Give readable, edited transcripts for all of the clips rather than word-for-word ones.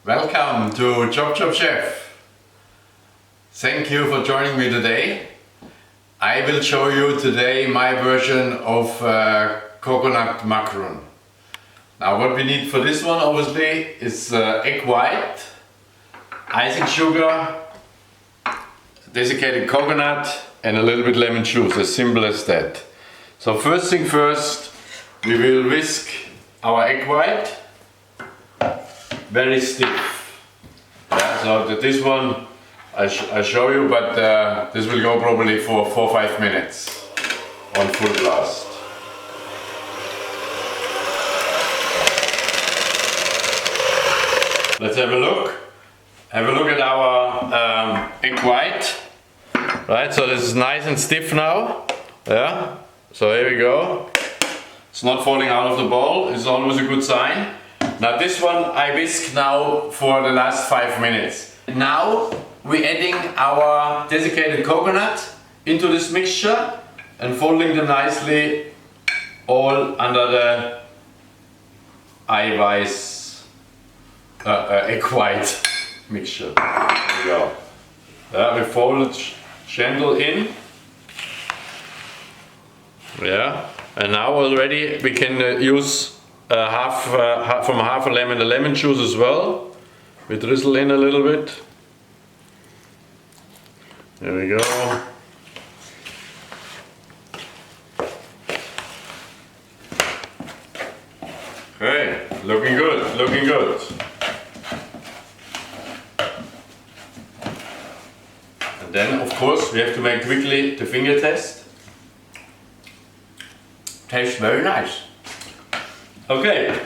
Welcome to Chop Chop Chef. Thank you for joining me today. I will show you today my version of coconut macaron. Now what we need for this one obviously is egg white, icing sugar, desiccated coconut and a little bit lemon juice, as simple as that. So first thing first, we will whisk our egg white, very stiff. Yeah, so this one I show you, but this will go probably for 4-5 minutes on full blast. Let's have a look. Have a look at our egg white. Right, so this is nice and stiff now. Yeah, so here we go. It's not falling out of the bowl, it's always a good sign. Now this one I whisk now for the last 5 minutes. Now we're adding our desiccated coconut into this mixture and folding them nicely all under the Eiweiß egg white mixture. There we go. We fold it gentle in. Yeah, and now already we can use half a lemon, the lemon juice as well. We drizzle in a little bit. There we go. Okay, looking good, looking good. And then of course we have to make quickly the finger test. Tastes very nice. Okay,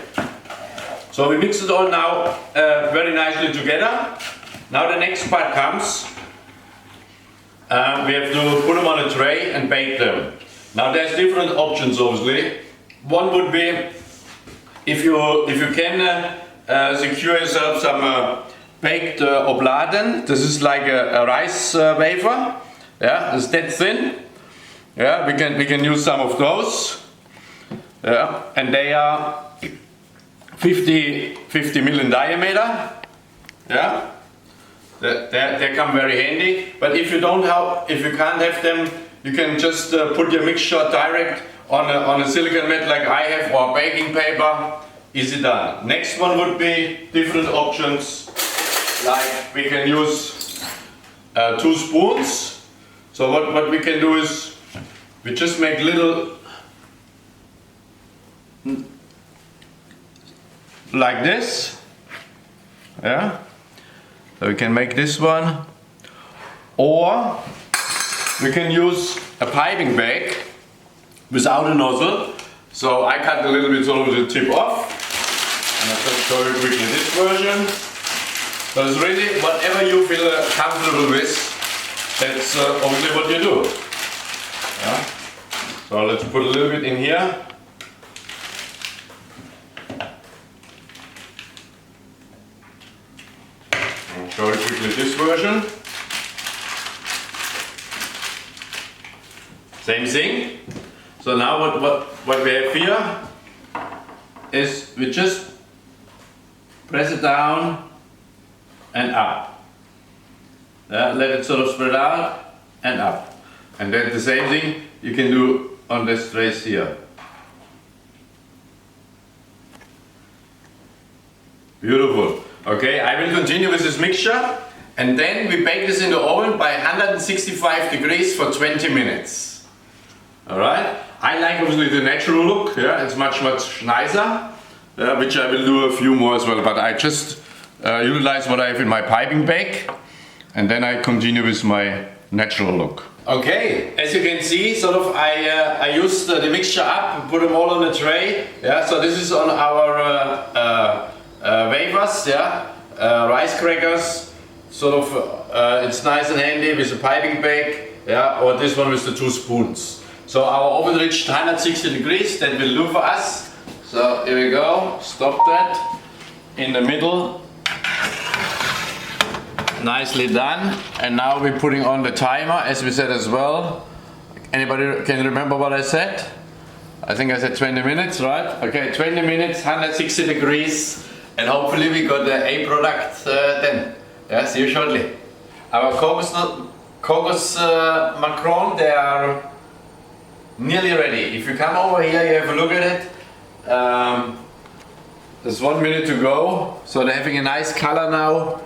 so we mix it all now very nicely together. Now the next part comes. We have to put them on a tray and bake them. Now there's different options obviously. One would be if you can secure yourself some baked obladen. This is like a rice wafer. Yeah, it's that thin. Yeah, we can use some of those. Yeah, and they are 50 mil in diameter. Yeah, they come very handy. But if you can't have them, you can just put your mixture direct on a silicone mat like I have, or baking paper. Easy done. Next one would be different options. Like we can use 2 spoons. So what we can do is we just make little like this. Yeah, so we can make this one, or we can use a piping bag without a nozzle. So I cut a little bit sort of the tip off, and I'll just show you quickly this version. So it's really whatever you feel comfortable with, that's obviously what you do. Yeah. So let's put a little bit in here. I'll show you quickly this version. Same thing. So now what we have here is we just press it down and up. Let it sort of spread out and up. And then the same thing you can do on this trays here. Beautiful. Okay, I will continue with this mixture, and then we bake this in the oven by 165 degrees for 20 minutes. Alright? I like obviously the natural look, yeah, it's much nicer, which I will do a few more as well, but I just utilize what I have in my piping bag, and then I continue with my natural look. Okay, as you can see, sort of I used the mixture up and put them all on a tray. Yeah, so this is on our wafers, yeah, rice crackers. Sort of, it's nice and handy with a piping bag, yeah, or this one with the 2 spoons. So our oven reached 160 degrees, that will do for us. So here we go, stop that, in the middle. Nicely done. And now we're putting on the timer, as we said as well. Anybody can remember what I said? I think I said 20 minutes, right? Okay, 20 minutes, 160 degrees. And hopefully we got a product then. Yeah, see you shortly. Our cocos macaron, they are nearly ready. If you come over here, you have a look at it. There's 1 minute to go, so they're having a nice color now.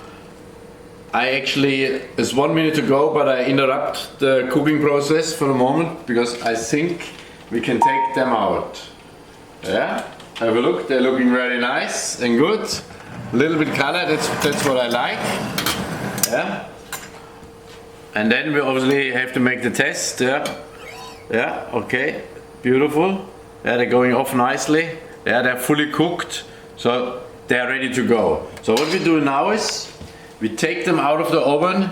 It's 1 minute to go, but I interrupt the cooking process for a moment because I think we can take them out. Yeah, have a look, they're looking very nice and good. A little bit color, that's what I like. Yeah. And then we obviously have to make the test. Yeah. Yeah, okay, beautiful. Yeah, they're going off nicely. Yeah, they're fully cooked, so they're ready to go. So what we do now is we take them out of the oven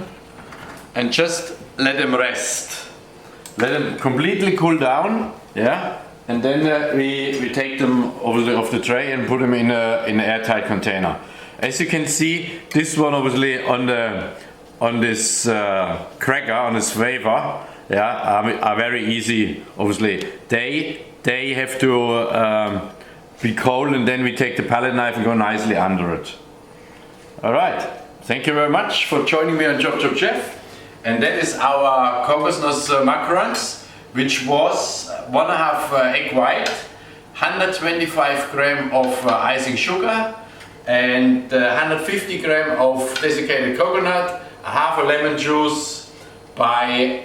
and just let them rest. Let them completely cool down, yeah? And then we take them obviously off the tray and put them in an airtight container. As you can see, this one obviously on this cracker, on this wafer, yeah, are very easy. Obviously, they have to be cold, and then we take the palette knife and go nicely under it. All right. Thank you very much for joining me on Chop Chop Chef. And that is our kokosnuss macarons, which was 1.5 egg white, 125 gram of icing sugar, and 150 gram of desiccated coconut, half a lemon juice by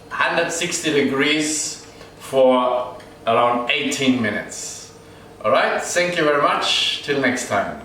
160 degrees for around 18 minutes. Alright, thank you very much. Till next time.